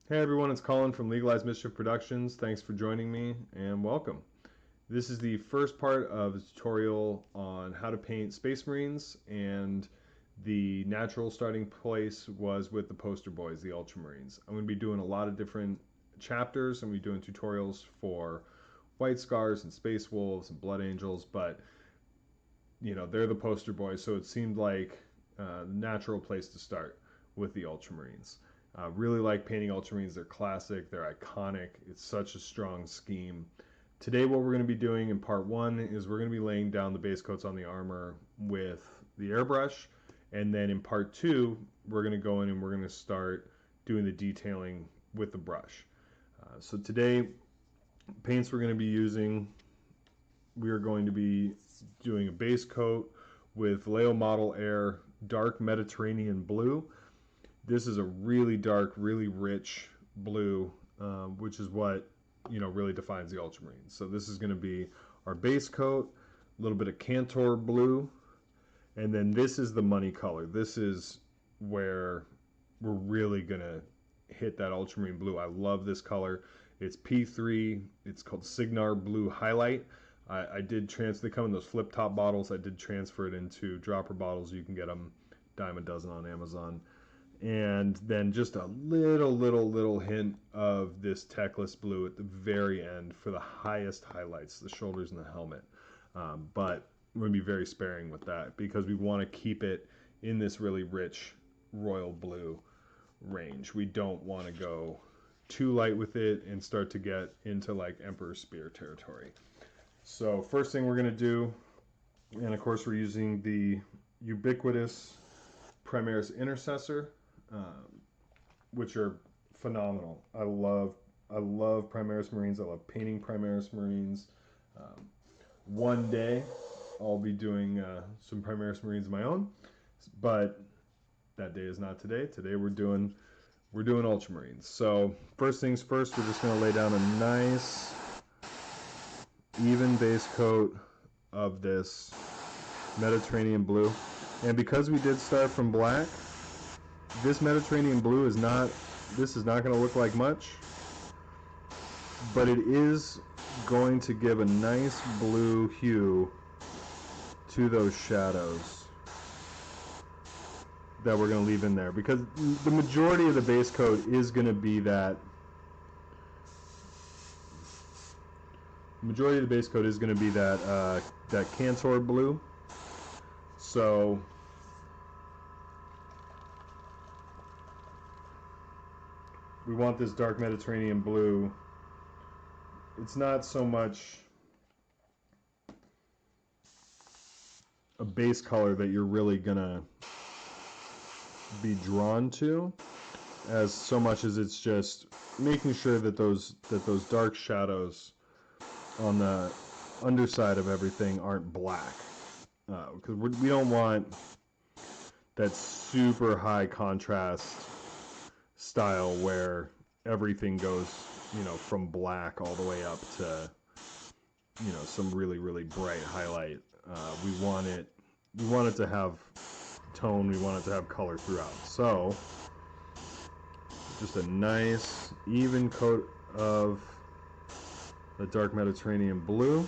Hey everyone, it's Colin from Legalized Mischief Productions. Thanks for joining me and welcome. This is the first part of a tutorial on how to paint Space Marines, and the natural starting place was with the poster boys, the Ultramarines. I'm going to be doing a lot of different chapters. I'm going to be doing tutorials for White Scars and Space Wolves and Blood Angels, but they're the poster boys, so it seemed like a natural place to start with the Ultramarines. Really like painting Ultramarines. They're classic, they're iconic, it's such a strong scheme. Today what we're going to be doing in part one is we're going to be laying down the base coats on the armor with the airbrush, and then in part two we're going to go in and we're going to start doing the detailing with the brush. So today, paints we're going to be using, we are going to be doing a base coat with Leo Model Air Dark Mediterranean Blue. This is a really dark, really rich blue, which is what really defines the Ultramarines. So this is going to be our base coat, a little bit of Cantor blue, and then this is the money color. This is where we're really going to hit that ultramarine blue. I love this color. It's P3. It's called Signar Blue Highlight. I did transfer. They come in those flip top bottles. I did transfer it into dropper bottles. You can get them dime a dozen on Amazon. And then just a little hint of this Techless blue at the very end for the highest highlights, the shoulders and the helmet. But we're going to be very sparing with that because we want to keep it in this really rich royal blue range. We don't want to go too light with it and start to get into like Emperor's Spear territory. So first thing we're going to do, and of course we're using the ubiquitous Primaris Intercessor, which are phenomenal. I love Primaris Marines. I love painting Primaris Marines. One day I'll be doing some Primaris Marines of my own, but that day is not today. Today we're doing Ultramarines. So first things first, we're just going to lay down a nice even base coat of this Mediterranean blue. And because we did start from black, this Mediterranean blue is not going to look like much, but it is going to give a nice blue hue to those shadows that we're going to leave in there, because the majority of the base coat is going to be that that Cantor blue. So we want this dark Mediterranean blue. It's not so much a base color that you're really gonna be drawn to, as so much as it's just making sure that those dark shadows on the underside of everything aren't black, because we don't want that super high contrast style where everything goes from black all the way up to some really bright highlight. We want it to have tone, we want it to have color throughout. So just a nice even coat of the dark Mediterranean blue.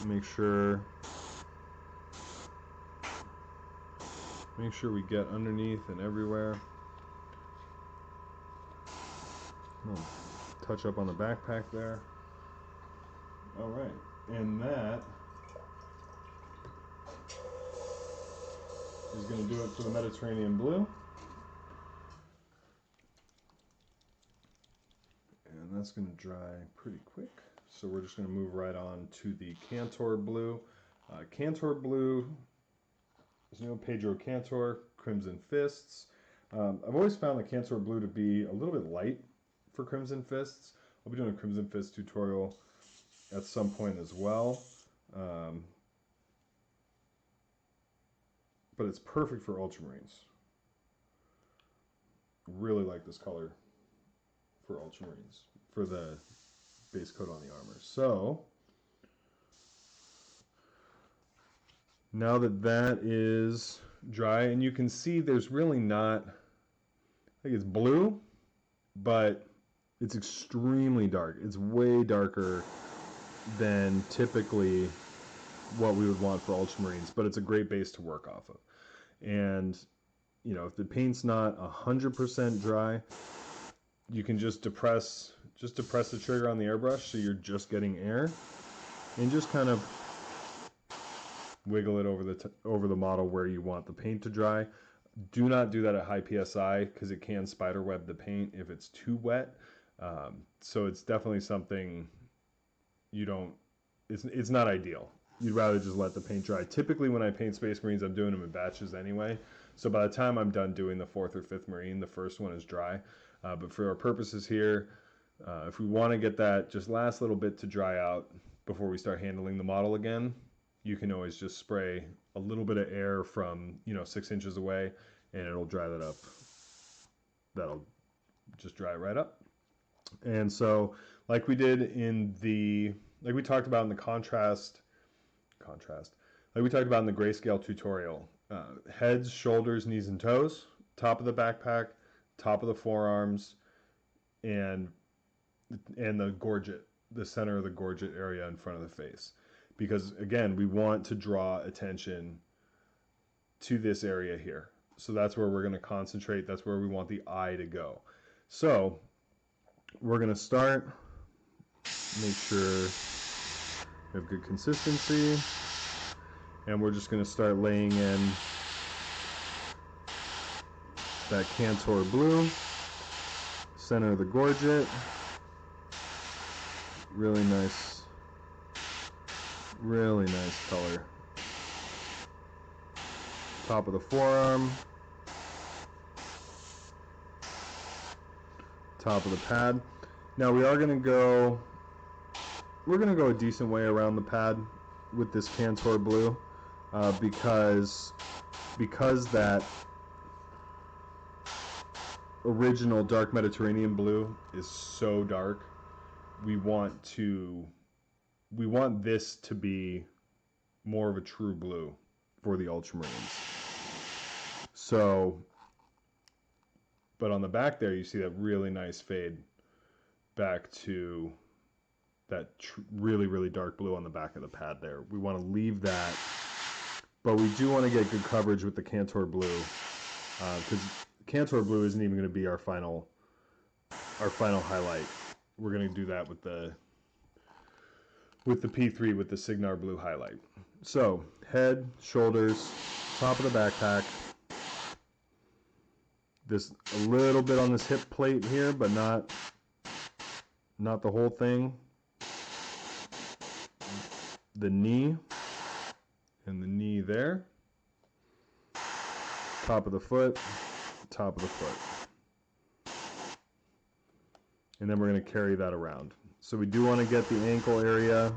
Make sure we get underneath and everywhere. Touch up on the backpack there. All right, and that is going to do it for the Mediterranean blue. And that's going to dry pretty quick. So we're just going to move right on to the Cantor blue. Cantor blue, as you know, Pedro Cantor, Crimson Fists. I've always found the Cantor blue to be a little bit light for Crimson Fists. I'll be doing a Crimson Fist tutorial at some point as well. But it's perfect for Ultramarines. Really like this color for Ultramarines, for the base coat on the armor. So now that is dry, and you can see there's really not think it's blue, but it's extremely dark. It's way darker than typically what we would want for Ultramarines, but it's a great base to work off of. And, you know, if the paint's not 100% dry, you can just depress the trigger on the airbrush so you're just getting air, and just kind of wiggle it over the model where you want the paint to dry. Do not do that at high PSI because it can spider web the paint if it's too wet. So it's definitely something you don't, it's not ideal. You'd rather just let the paint dry. Typically when I paint Space Marines, I'm doing them in batches anyway. So by the time I'm done doing the 4th or 5th Marine, the first one is dry. But for our purposes here, if we want to get that just last little bit to dry out before we start handling the model again, you can always just spray a little bit of air from, 6 inches away, and it'll dry that up. That'll just dry it right up. And so, like we did like we talked about in the contrast, like we talked about in the grayscale tutorial, heads, shoulders, knees, and toes, top of the backpack, top of the forearms, and the gorget, the center of the gorget area in front of the face. Because again, we want to draw attention to this area here. So that's where we're going to concentrate. That's where we want the eye to go. So we're going to start, make sure we have good consistency, and we're just going to start laying in that Cantor blue, center of the gorget. Really nice color. Top of the forearm, top of the pad. Now we're going to go a decent way around the pad with this Cantor blue, because that original dark Mediterranean blue is so dark. We want this to be more of a true blue for the Ultramarines. So, but on the back there, you see that really nice fade back to that really, really dark blue on the back of the pad there. We want to leave that, but we do want to get good coverage with the Cantor blue, because Cantor blue isn't even going to be our final highlight. We're going to do that with the P3 with the Signar blue highlight. So head, shoulders, top of the backpack. This a little bit on this hip plate here, but not the whole thing. The knee and the knee there. Top of the foot, top of the foot. And then we're going to carry that around. So we do want to get the ankle area,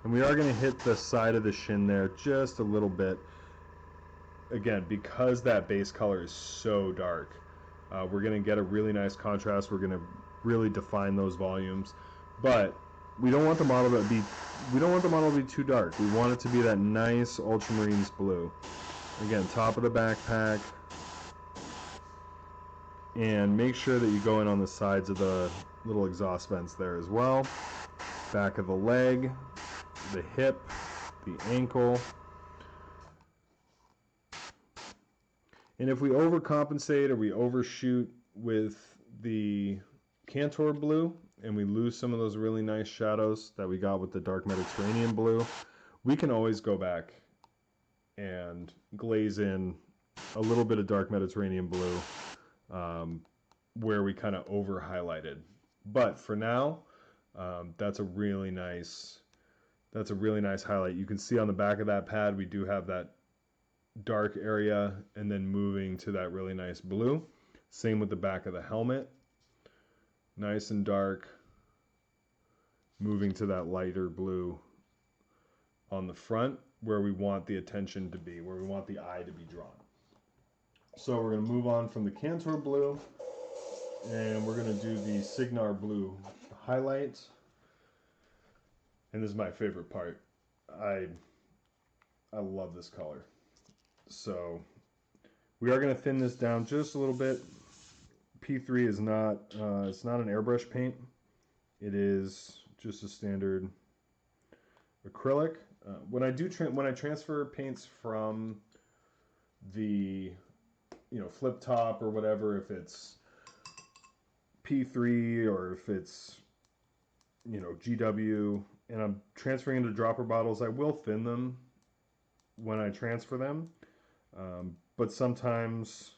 and we are going to hit the side of the shin there just a little bit. Again, because that base color is so dark, we're going to get a really nice contrast. We're going to really define those volumes, but we don't want the model to be too dark. We want it to be that nice Ultramarines blue. Again, top of the backpack, and make sure that you go in on the sides of the little exhaust vents there as well. Back of the leg, the hip, the ankle. And if we overcompensate or we overshoot with the Cantor blue and we lose some of those really nice shadows that we got with the dark Mediterranean blue, we can always go back and glaze in a little bit of dark Mediterranean blue where we kind of over highlighted. But for now, that's a really nice highlight. You can see on the back of that pad we do have that dark area, and then moving to that really nice blue. Same with the back of the helmet, nice and dark, moving to that lighter blue on the front where we want the attention to be, where we want the eye to be drawn. So we're going to move on from the Cantor blue, and we're going to do the Signar blue highlights. And this is my favorite part. I love this color. So we are going to thin this down just a little bit. P3 is not, it's not an airbrush paint. It is just a standard acrylic. When I transfer paints from the, flip top or whatever, if it's P3 or if it's, GW, and I'm transferring into dropper bottles, I will thin them when I transfer them. But sometimes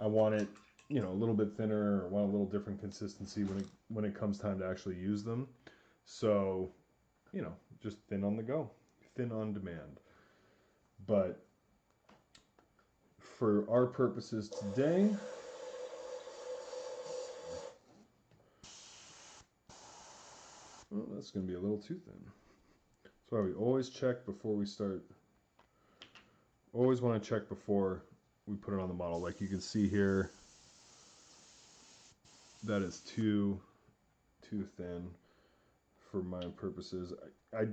I want it, a little bit thinner, or want a little different consistency when it comes time to actually use them. So, just thin on the go, thin on demand. But for our purposes today, well, that's going to be a little too thin. That's why we always check before we start. Always want to check before we put it on the model. Like you can see here, that is too thin for my purposes. I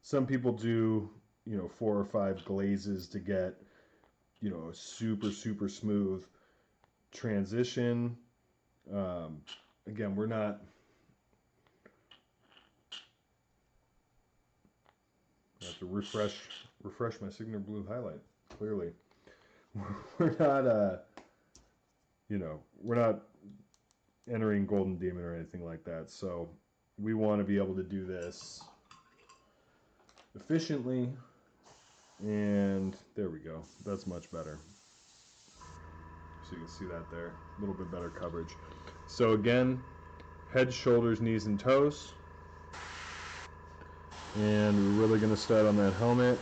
some people do, 4 or 5 glazes to get, a super smooth transition. Again, we're not. I have to refresh my Signature Blue highlight. Clearly, we're not. We're not entering Golden Demon or anything like that. So we want to be able to do this efficiently, and there we go. That's much better. So you can see that there, a little bit better coverage. So again, head, shoulders, knees, and toes. And we're really going to start on that helmet.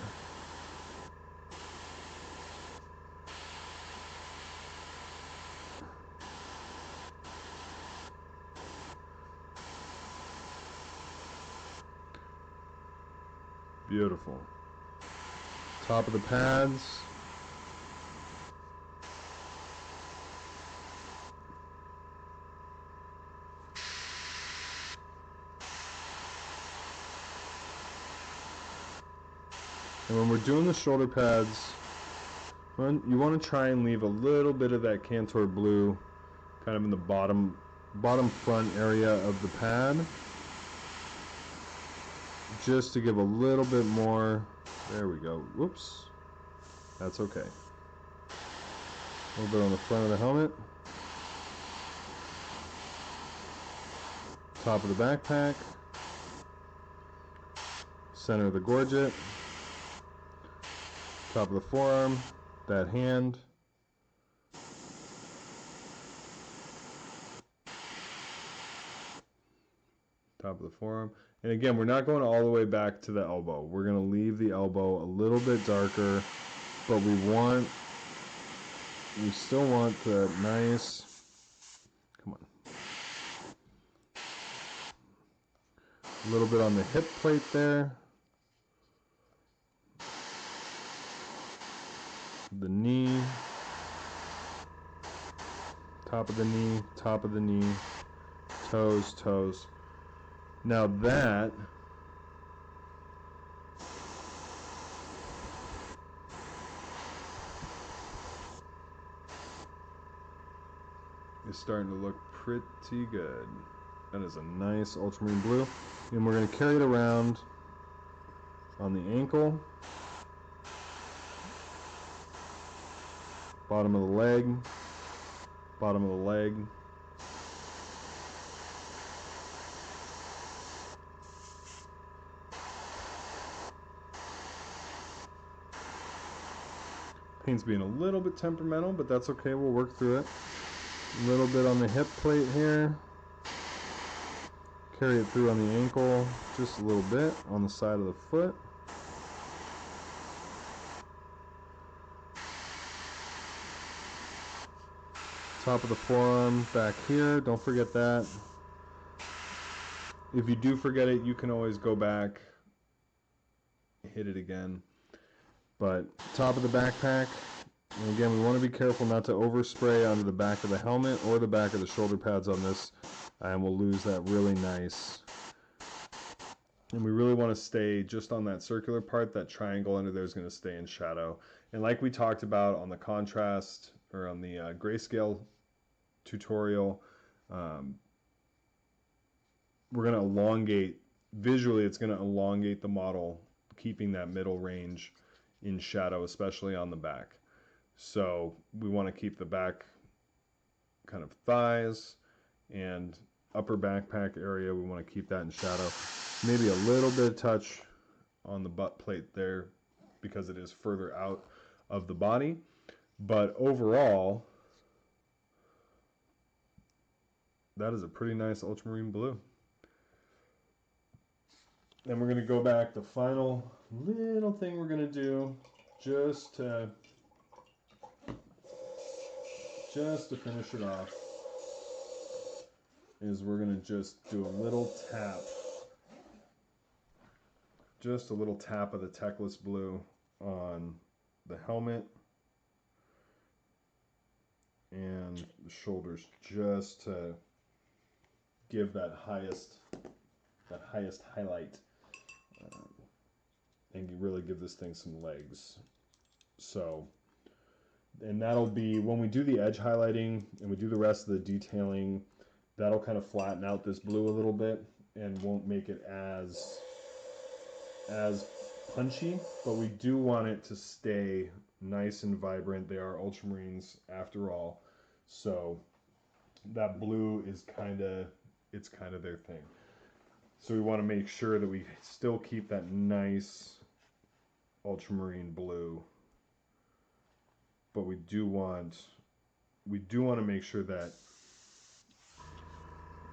Beautiful. Top of the pads. And when we're doing the shoulder pads, you want to try and leave a little bit of that Cantor blue kind of in the bottom front area of the pad, just to give a little bit more. There we go. Whoops. That's okay. A little bit on the front of the helmet. Top of the backpack. Center of the gorget. Top of the forearm. That hand. Top of the forearm. And again, we're not going all the way back to the elbow. We're going to leave the elbow a little bit darker, but we still want the nice, come on, a little bit on the hip plate there, the knee, top of the knee, toes. Now that is starting to look pretty good. That is a nice ultramarine blue. And we're going to carry it around on the ankle, bottom of the leg, Paint's being a little bit temperamental, but that's okay, we'll work through it. A little bit on the hip plate here. Carry it through on the ankle, just a little bit on the side of the foot. Top of the forearm back here, don't forget that. If you do forget it, you can always go back, hit it again. But top of the backpack, and again, we want to be careful not to overspray onto the back of the helmet or the back of the shoulder pads on this, and we'll lose that really nice. And we really want to stay just on that circular part. That triangle under there is going to stay in shadow. And like we talked about on the contrast or on the grayscale tutorial, we're going to elongate, visually it's going to elongate the model, keeping that middle range in shadow, especially on the back. So we want to keep the back kind of thighs and upper backpack area, we want to keep that in shadow. Maybe a little bit of touch on the butt plate there because it is further out of the body. But overall, that is a pretty nice ultramarine blue. Then we're going to go back. The final little thing we're going to do just to finish it off is we're going to just do a little tap. Just a little tap of the Techless blue on the helmet and the shoulders, just to give that highest highlight, and you really give this thing some legs. So, and that'll be when we do the edge highlighting and we do the rest of the detailing, that'll kind of flatten out this blue a little bit and won't make it as punchy, but we do want it to stay nice and vibrant. They are Ultramarines after all, so that blue is kind of their thing. So we want to make sure that we still keep that nice ultramarine blue, but we do want to make sure that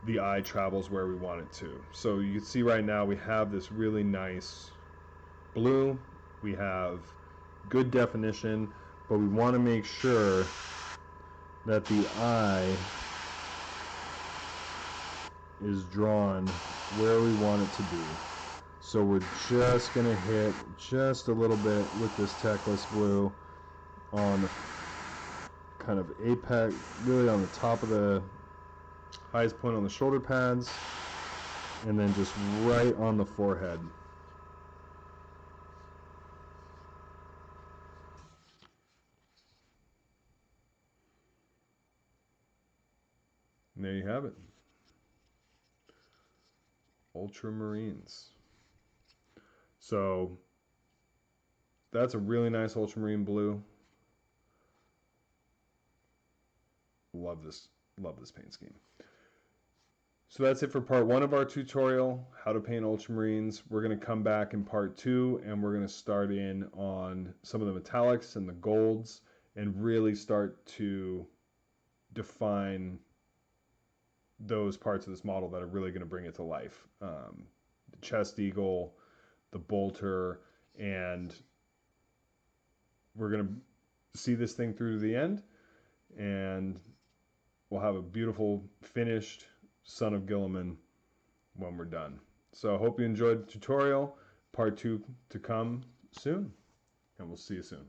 the eye travels where we want it to. So you can see right now we have this really nice blue, we have good definition, but we want to make sure that the eye is drawn where we want it to be. So we're just going to hit just a little bit with this Techless blue on kind of apex, really on the top of the highest point on the shoulder pads, and then just right on the forehead. And there you have it. Ultramarines. So that's a really nice ultramarine blue. Love this paint scheme. So that's it for part 1 of our tutorial, how to paint ultramarines. We're going to come back in part 2 and we're going to start in on some of the metallics and the golds and really start to define those parts of this model that are really going to bring it to life. The chest eagle, the bolter, and we're going to see this thing through to the end, and we'll have a beautiful finished Son of Gilliman when we're done. So I hope you enjoyed the tutorial. Part 2 to come soon, and we'll see you soon.